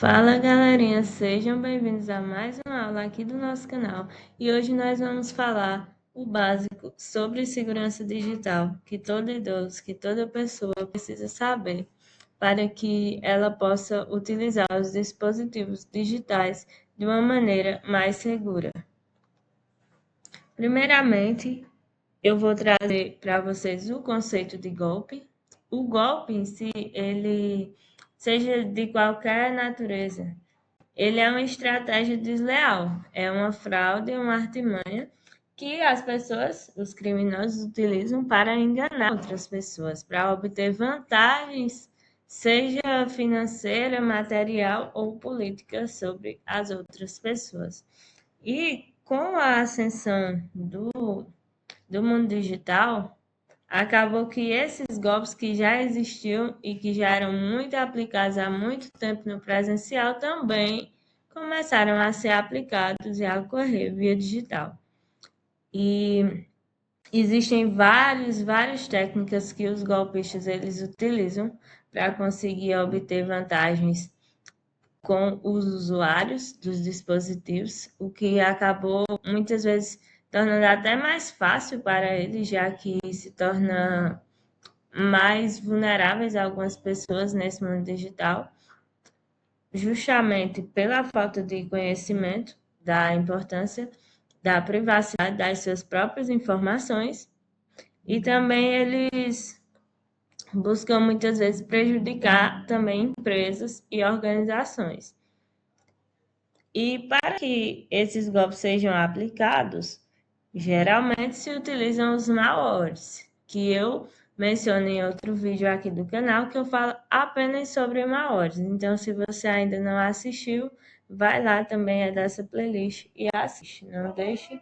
Fala galerinha, sejam bem-vindos a mais uma aula aqui do nosso canal e hoje nós vamos falar o básico sobre segurança digital que todo idoso, que toda pessoa precisa saber para que ela possa utilizar os dispositivos digitais de uma maneira mais segura. Primeiramente, eu vou trazer para vocês o conceito de golpe. O golpe em si, ele seja de qualquer natureza, ele é uma estratégia desleal, é uma fraude, uma artimanha que as pessoas, os criminosos, utilizam para enganar outras pessoas, para obter vantagens, seja financeira, material ou política, sobre as outras pessoas. E com a ascensão do mundo digital, acabou que esses golpes que já existiam e que já eram muito aplicados há muito tempo no presencial também começaram a ser aplicados e a ocorrer via digital. E existem várias técnicas que os golpistas eles utilizam para conseguir obter vantagens com os usuários dos dispositivos, o que acabou muitas vezes tornando até mais fácil para eles, já que se torna mais vulneráveis a algumas pessoas nesse mundo digital, justamente pela falta de conhecimento da importância da privacidade das suas próprias informações, e também eles buscam muitas vezes prejudicar também empresas e organizações. E para que esses golpes sejam aplicados, geralmente se utilizam os malwares, que eu menciono em outro vídeo aqui do canal, que eu falo apenas sobre malwares. Então, se você ainda não assistiu, vai lá também, é dessa playlist e assiste. Não deixe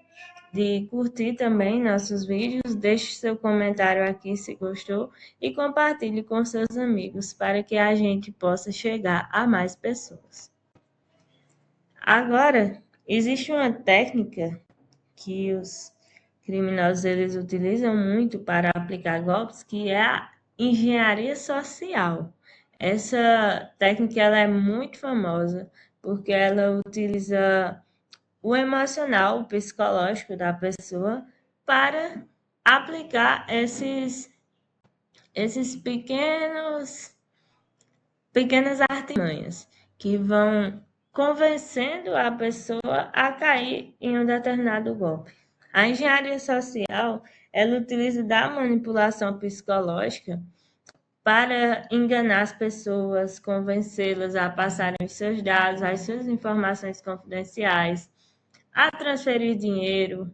de curtir também nossos vídeos, deixe seu comentário aqui se gostou e compartilhe com seus amigos para que a gente possa chegar a mais pessoas. Agora, existe uma técnica que os criminosos eles utilizam muito para aplicar golpes, que é a engenharia social. Essa técnica ela é muito famosa porque ela utiliza o emocional, o psicológico da pessoa para aplicar esses pequenas artimanhas que vão convencendo a pessoa a cair em um determinado golpe. A engenharia social, ela utiliza da manipulação psicológica para enganar as pessoas, convencê-las a passarem os seus dados, as suas informações confidenciais, a transferir dinheiro,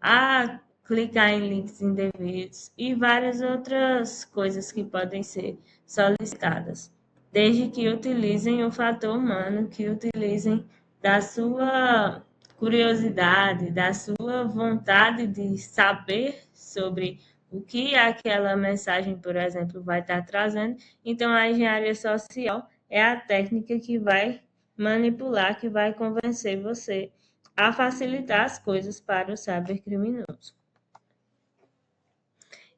a clicar em links indevidos e várias outras coisas que podem ser solicitadas, desde que utilizem o fator humano, que utilizem da sua curiosidade, da sua vontade de saber sobre o que aquela mensagem, por exemplo, vai estar trazendo. Então, a engenharia social é a técnica que vai manipular, que vai convencer você a facilitar as coisas para o cybercriminoso.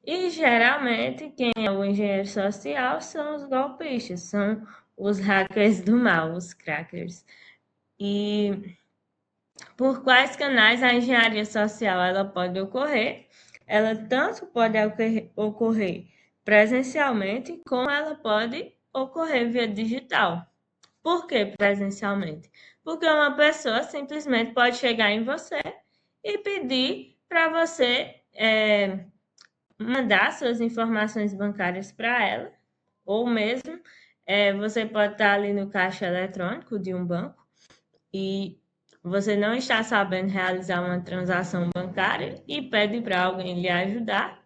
E geralmente quem é o engenheiro social são os golpistas, são os hackers do mal, os crackers. E por quais canais a engenharia social ela pode ocorrer? Ela tanto pode ocorrer presencialmente, como ela pode ocorrer via digital. Por que presencialmente? Porque uma pessoa simplesmente pode chegar em você e pedir para você mandar suas informações bancárias para ela, ou mesmo você pode estar ali no caixa eletrônico de um banco e você não está sabendo realizar uma transação bancária e pede para alguém lhe ajudar.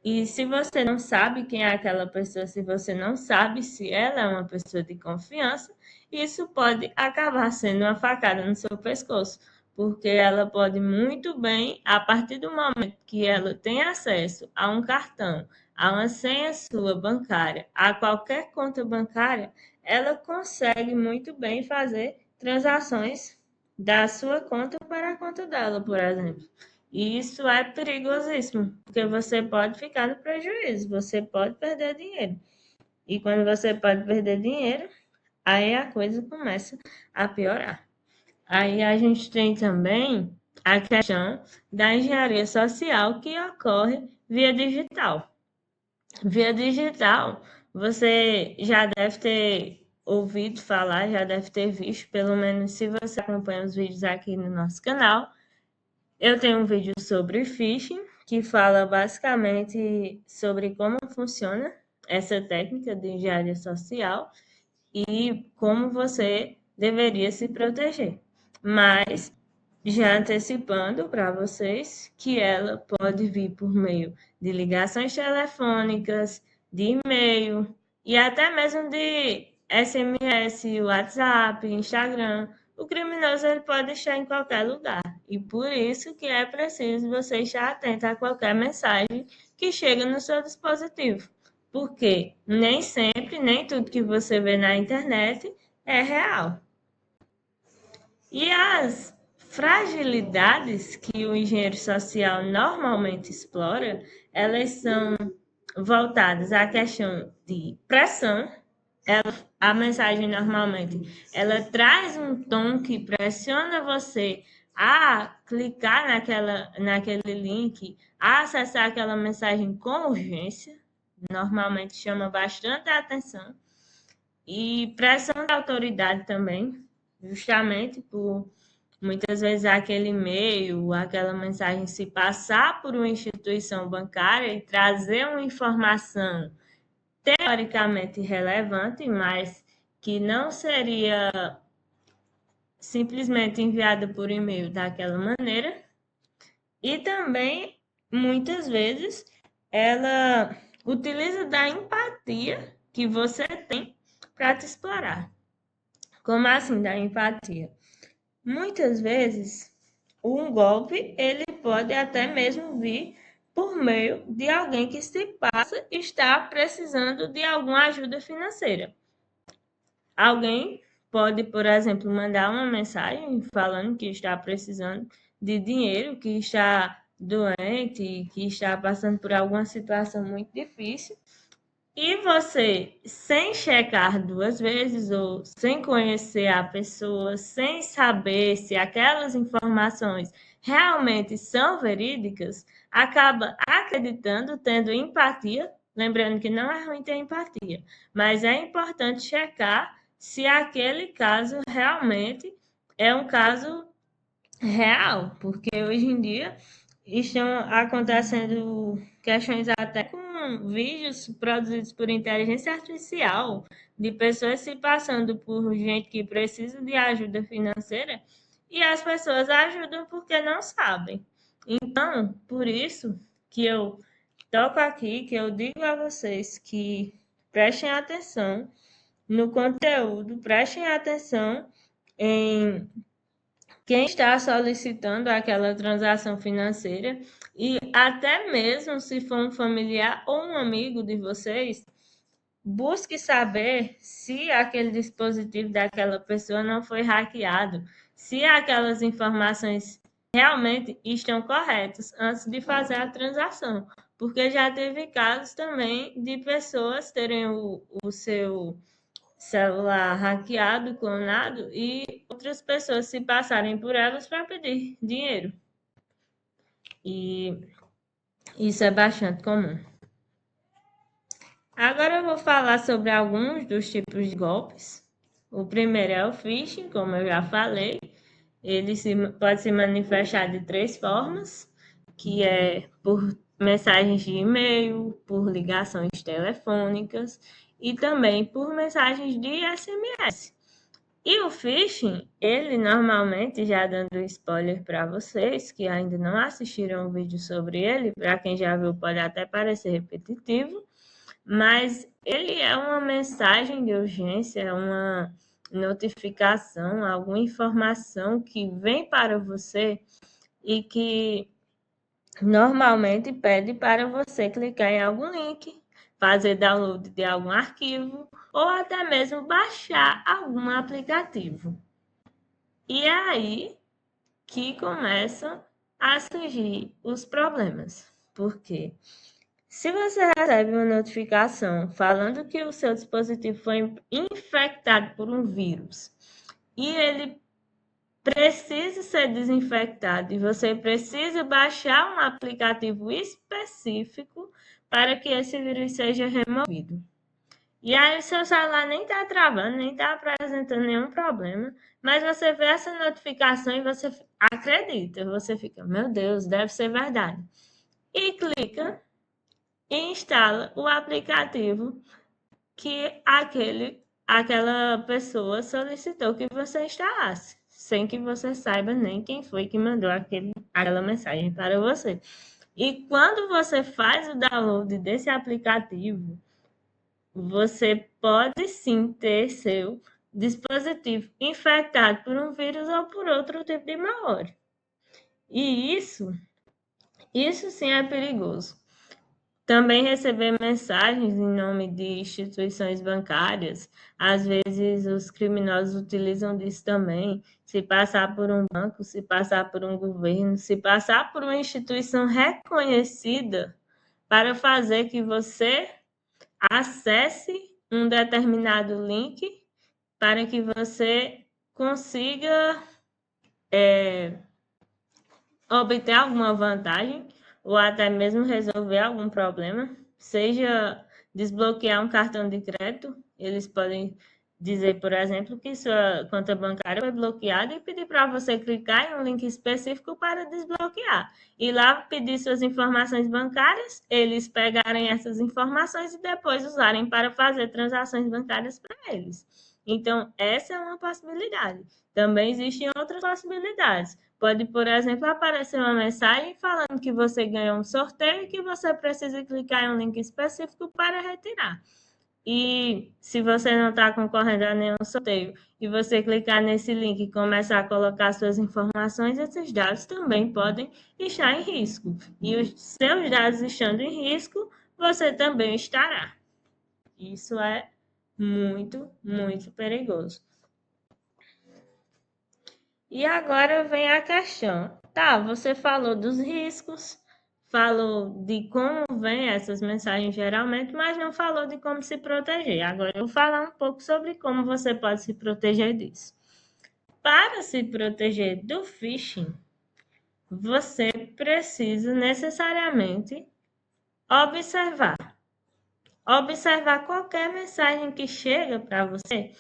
E se você não sabe quem é aquela pessoa, se você não sabe se ela é uma pessoa de confiança, isso pode acabar sendo uma facada no seu pescoço, porque ela pode muito bem, a partir do momento que ela tem acesso a um cartão, a uma senha sua bancária, a qualquer conta bancária, ela consegue muito bem fazer transações da sua conta para a conta dela, por exemplo. E isso é perigosíssimo, porque você pode ficar no prejuízo, você pode perder dinheiro. E quando você pode perder dinheiro, aí a coisa começa a piorar. Aí a gente tem também a questão da engenharia social que ocorre via digital. Via digital, você já deve ter ouvido falar, já deve ter visto, pelo menos se você acompanha os vídeos aqui no nosso canal. Eu tenho um vídeo sobre phishing, que fala basicamente sobre como funciona essa técnica de engenharia social e como você deveria se proteger. Mas já antecipando para vocês que ela pode vir por meio de ligações telefônicas, de e-mail e até mesmo de SMS, WhatsApp, Instagram. O criminoso ele pode estar em qualquer lugar e por isso que é preciso você estar atento a qualquer mensagem que chega no seu dispositivo, porque nem sempre, nem tudo que você vê na internet é real. E as fragilidades que o engenheiro social normalmente explora, elas são voltadas à questão de pressão. A mensagem normalmente ela traz um tom que pressiona você a clicar naquele link, a acessar aquela mensagem com urgência. Normalmente chama bastante a atenção. E pressão da autoridade também, justamente por muitas vezes aquele e-mail, aquela mensagem se passar por uma instituição bancária e trazer uma informação teoricamente relevante, mas que não seria simplesmente enviada por e-mail daquela maneira. E também, muitas vezes, ela utiliza da empatia que você tem para te explorar. Como assim da empatia? Muitas vezes, um golpe ele pode até mesmo vir por meio de alguém que se passa está precisando de alguma ajuda financeira. Alguém pode, por exemplo, mandar uma mensagem falando que está precisando de dinheiro, que está doente, que está passando por alguma situação muito difícil. E você, sem checar duas vezes ou sem conhecer a pessoa, sem saber se aquelas informações realmente são verídicas, acaba acreditando, tendo empatia. Lembrando que não é ruim ter empatia, mas é importante checar se aquele caso realmente é um caso real, porque hoje em dia estão acontecendo questões até com vídeos produzidos por inteligência artificial, de pessoas se passando por gente que precisa de ajuda financeira e as pessoas ajudam porque não sabem. Então, por isso que eu toco aqui, que eu digo a vocês que prestem atenção no conteúdo, prestem atenção em quem está solicitando aquela transação financeira e até mesmo se for um familiar ou um amigo de vocês, busque saber se aquele dispositivo daquela pessoa não foi hackeado, se aquelas informações realmente estão corretas antes de fazer a transação, porque já teve casos também de pessoas terem o seu celular hackeado, clonado e outras pessoas se passarem por elas para pedir dinheiro. E isso é bastante comum. Agora eu vou falar sobre alguns dos tipos de golpes. O primeiro é o phishing, como eu já falei. Ele pode se manifestar de três formas, que é por mensagens de e-mail, por ligações telefônicas e também por mensagens de SMS. E o phishing, ele normalmente, já dando spoiler para vocês que ainda não assistiram o vídeo sobre ele, para quem já viu pode até parecer repetitivo, mas ele é uma mensagem de urgência, uma notificação, alguma informação que vem para você e que normalmente pede para você clicar em algum link, fazer download de algum arquivo ou até mesmo baixar algum aplicativo. E é aí que começam a surgir os problemas, porque Se você recebe uma notificação falando que o seu dispositivo foi infectado por um vírus e ele precisa ser desinfectado e você precisa baixar um aplicativo específico para que esse vírus seja removido. E aí o seu celular nem está travando, nem está apresentando nenhum problema, mas você vê essa notificação e você acredita, você fica, meu Deus, deve ser verdade. E clica e instala o aplicativo que aquela pessoa solicitou que você instalasse, sem que você saiba nem quem foi que mandou aquela mensagem para você. E quando você faz o download desse aplicativo, você pode sim ter seu dispositivo infectado por um vírus ou por outro tipo de malware. E isso sim é perigoso. Também receber mensagens em nome de instituições bancárias, às vezes os criminosos utilizam disso também, se passar por um banco, se passar por um governo, se passar por uma instituição reconhecida para fazer que você acesse um determinado link para que você consiga obter alguma vantagem ou até mesmo resolver algum problema, seja desbloquear um cartão de crédito, eles podem dizer, por exemplo, que sua conta bancária foi bloqueada e pedir para você clicar em um link específico para desbloquear. E lá pedir suas informações bancárias, eles pegarem essas informações e depois usarem para fazer transações bancárias para eles. Então, essa é uma possibilidade. Também existem outras possibilidades. Pode, por exemplo, aparecer uma mensagem falando que você ganhou um sorteio e que você precisa clicar em um link específico para retirar. E se você não está concorrendo a nenhum sorteio e você clicar nesse link e começar a colocar suas informações, esses dados também podem estar em risco. E os seus dados estando em risco, você também estará. Isso é muito, muito perigoso. E agora vem a questão. Tá, você falou dos riscos, falou de como vêm essas mensagens geralmente, mas não falou de como se proteger. Agora eu vou falar um pouco sobre como você pode se proteger disso. Para se proteger do phishing, você precisa necessariamente observar. Observar qualquer mensagem que chega para você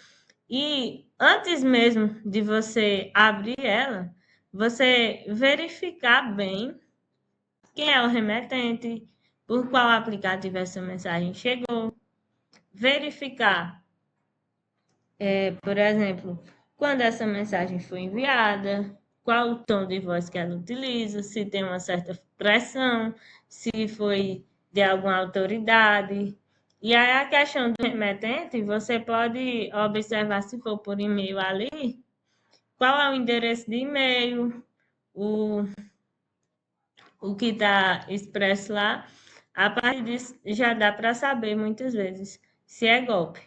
e antes mesmo de você abrir ela, você verificar bem quem é o remetente, por qual aplicativo essa mensagem chegou, verificar, por exemplo, quando essa mensagem foi enviada, qual o tom de voz que ela utiliza, se tem uma certa pressão, se foi de alguma autoridade. E aí a questão do remetente, você pode observar se for por e-mail ali, qual é o endereço de e-mail, o, o que está expresso lá. A partir disso já dá para saber muitas vezes se é golpe.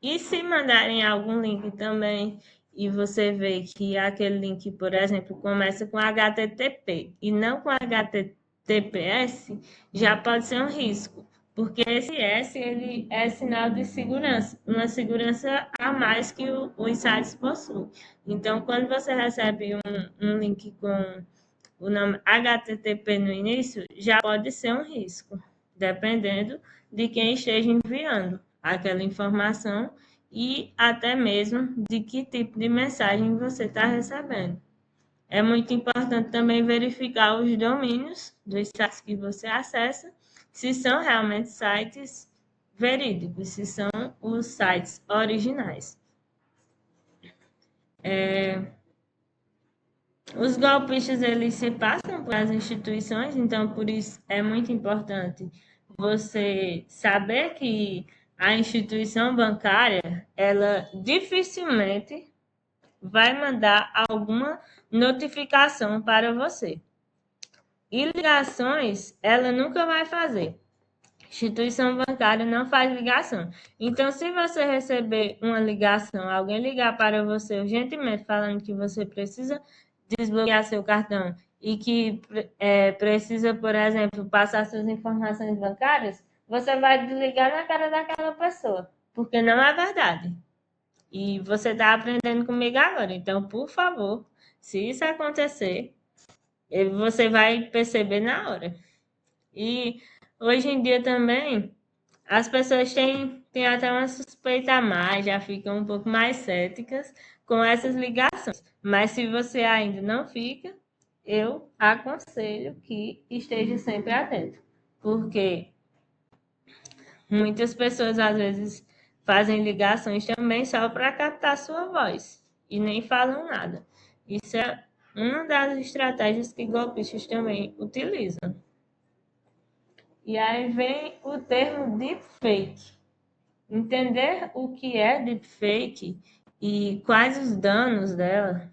E se mandarem algum link também e você vê que aquele link, por exemplo, começa com HTTP e não com HTTPS, já pode ser um risco, porque esse S ele é sinal de segurança, uma segurança a mais que os sites possuem. Então, quando você recebe um link com o nome HTTP no início, já pode ser um risco, dependendo de quem esteja enviando aquela informação e até mesmo de que tipo de mensagem você está recebendo. É muito importante também verificar os domínios dos sites que você acessa, se são realmente sites verídicos, se são os sites originais. Os golpistas, eles se passam pelas instituições, então por isso é muito importante você saber que a instituição bancária, ela dificilmente vai mandar alguma notificação para você. E ligações, ela nunca vai fazer. Instituição bancária não faz ligação. Então, se você receber uma ligação, alguém ligar para você urgentemente falando que você precisa desbloquear seu cartão e que precisa, por exemplo, passar suas informações bancárias, você vai desligar na cara daquela pessoa, porque não é verdade. E você está aprendendo comigo agora. Então, por favor, se isso acontecer, você vai perceber na hora. E hoje em dia também, as pessoas têm até uma suspeita a mais, já ficam um pouco mais céticas com essas ligações. Mas se você ainda não fica, eu aconselho que esteja sempre atento. Porque muitas pessoas às vezes fazem ligações também só para captar sua voz e nem falam nada. Isso é uma das estratégias que golpistas também utilizam. E aí vem o termo deepfake. Entender o que é deepfake e quais os danos dela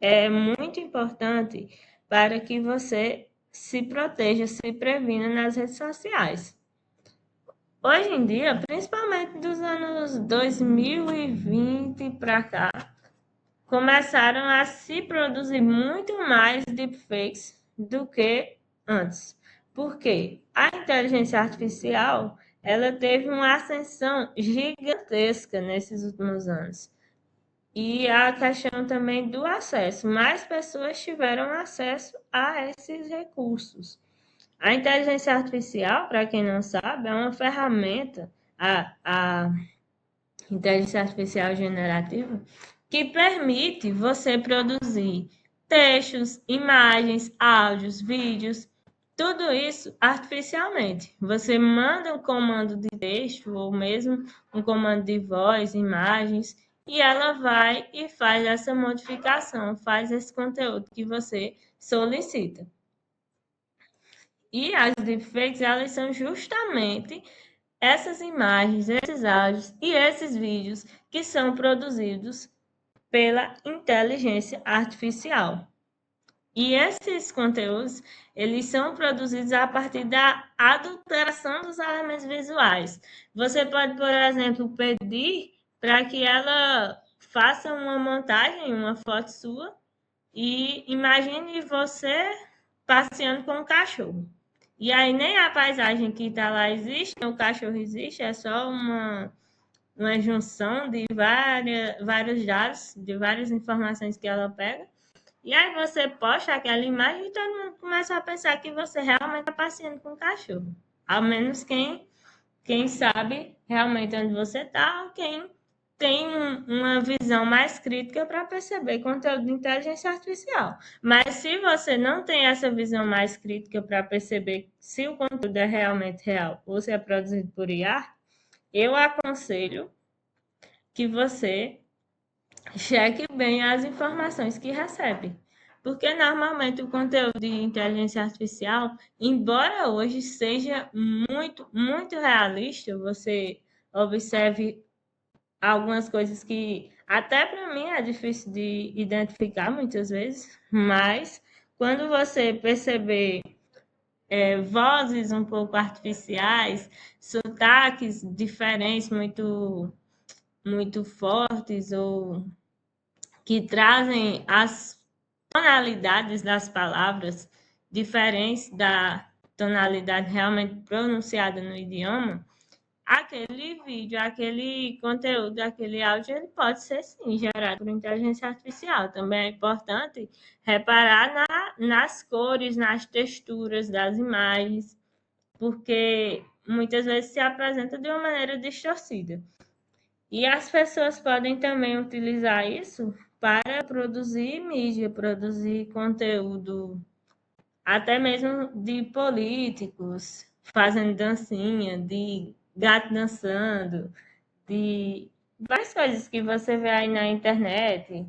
é muito importante para que você se proteja, se previna nas redes sociais. Hoje em dia, principalmente dos anos 2020 para cá, começaram a se produzir muito mais deepfakes do que antes. Por quê? A inteligência artificial, ela teve uma ascensão gigantesca nesses últimos anos. E a questão também do acesso. Mais pessoas tiveram acesso a esses recursos. A inteligência artificial, para quem não sabe, é uma ferramenta, a inteligência artificial generativa, que permite você produzir textos, imagens, áudios, vídeos, tudo isso artificialmente. Você manda um comando de texto ou mesmo um comando de voz, imagens, e ela vai e faz essa modificação, faz esse conteúdo que você solicita. E as deepfakes, elas são justamente essas imagens, esses áudios e esses vídeos que são produzidos pela inteligência artificial. E esses conteúdos, eles são produzidos a partir da adulteração dos elementos visuais. Você pode, por exemplo, pedir para que ela faça uma montagem, uma foto sua, e imagine você passeando com um cachorro. E aí nem a paisagem que está lá existe, o cachorro existe, é só uma junção de vários dados, de várias informações que ela pega. E aí você posta aquela imagem e todo mundo começa a pensar que você realmente está passeando com o cachorro. Ao menos quem sabe realmente onde você está, quem tem uma visão mais crítica para perceber conteúdo de inteligência artificial. Mas se você não tem essa visão mais crítica para perceber se o conteúdo é realmente real ou se é produzido por IA, eu aconselho que você cheque bem as informações que recebe. Porque normalmente o conteúdo de inteligência artificial, embora hoje seja muito, muito realista, você observe algumas coisas que até para mim é difícil de identificar muitas vezes, mas quando você perceber vozes um pouco artificiais, sotaques diferentes, muito, muito fortes, ou que trazem as tonalidades das palavras diferentes da tonalidade realmente pronunciada no idioma, aquele vídeo, aquele conteúdo, aquele áudio, ele pode ser sim gerado por inteligência artificial. Também é importante reparar nas cores, nas texturas das imagens, porque muitas vezes se apresenta de uma maneira distorcida. E as pessoas podem também utilizar isso para produzir mídia, produzir conteúdo, até mesmo de políticos fazendo dancinha, de gato dançando, de várias coisas que você vê aí na internet.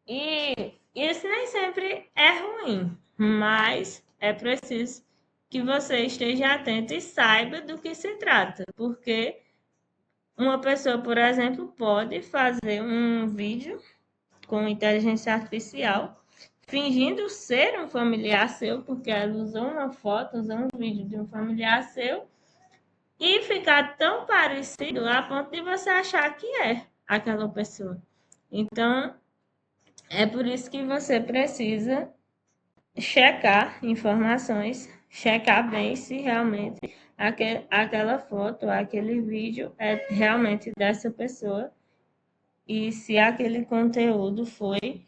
E isso nem sempre é ruim, mas é preciso que você esteja atento e saiba do que se trata, porque uma pessoa, por exemplo, pode fazer um vídeo com inteligência artificial, fingindo ser um familiar seu, porque ela usou uma foto, usou um vídeo de um familiar seu, e ficar tão parecido a ponto de você achar que é aquela pessoa. Então, é por isso que você precisa checar informações, checar bem se realmente aquela foto, aquele vídeo é realmente dessa pessoa e se aquele conteúdo foi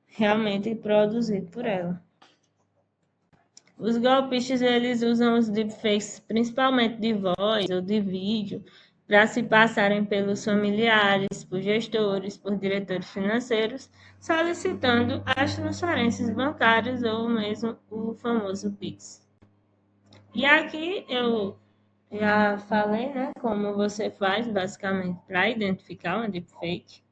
realmente produzido por ela. Os golpistas, eles usam os deepfakes, principalmente de voz ou de vídeo, para se passarem pelos familiares, por gestores, por diretores financeiros, solicitando as transferências bancárias ou mesmo o famoso Pix. E aqui eu já falei, né, como você faz basicamente para identificar uma deepfake.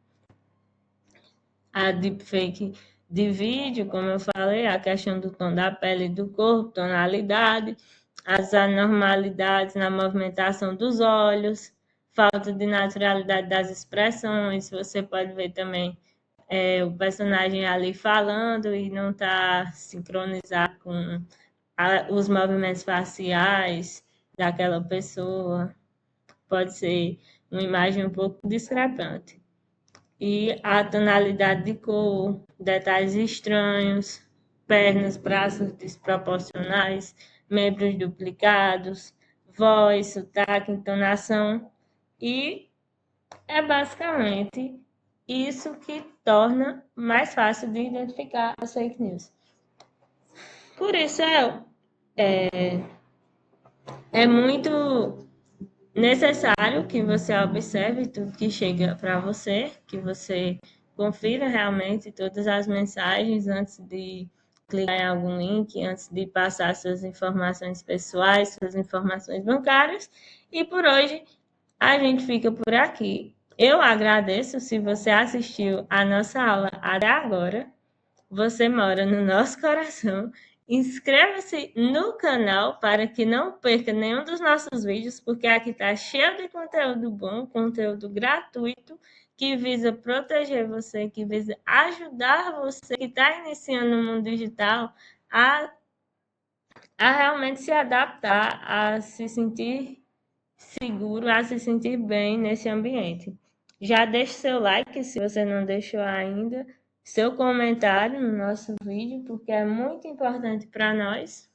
A deepfake de vídeo, como eu falei, a questão do tom da pele e do corpo, tonalidade, as anormalidades na movimentação dos olhos, falta de naturalidade das expressões, você pode ver também o personagem ali falando e não está sincronizado com os movimentos faciais daquela pessoa, pode ser uma imagem um pouco discrepante. E a tonalidade de cor, detalhes estranhos, pernas, braços desproporcionais, membros duplicados, voz, sotaque, entonação. E é basicamente isso que torna mais fácil de identificar as fake news. Por isso é muito necessário que você observe tudo que chega para você, que você confira realmente todas as mensagens antes de clicar em algum link, antes de passar suas informações pessoais, suas informações bancárias. E por hoje a gente fica por aqui. Eu agradeço se você assistiu a nossa aula até agora. Você mora no nosso coração. Inscreva-se no canal para que não perca nenhum dos nossos vídeos, porque aqui está cheio de conteúdo bom, conteúdo gratuito, que visa proteger você, que visa ajudar você que está iniciando no mundo digital a realmente se adaptar, a se sentir seguro, a se sentir bem nesse ambiente. Já deixe seu like se você não deixou ainda, seu comentário no nosso vídeo, porque é muito importante para nós.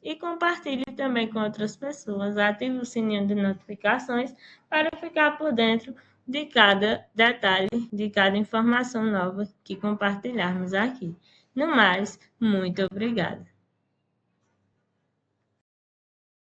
E compartilhe também com outras pessoas. Ative o sininho de notificações para ficar por dentro de cada detalhe, de cada informação nova que compartilharmos aqui. No mais, muito obrigada.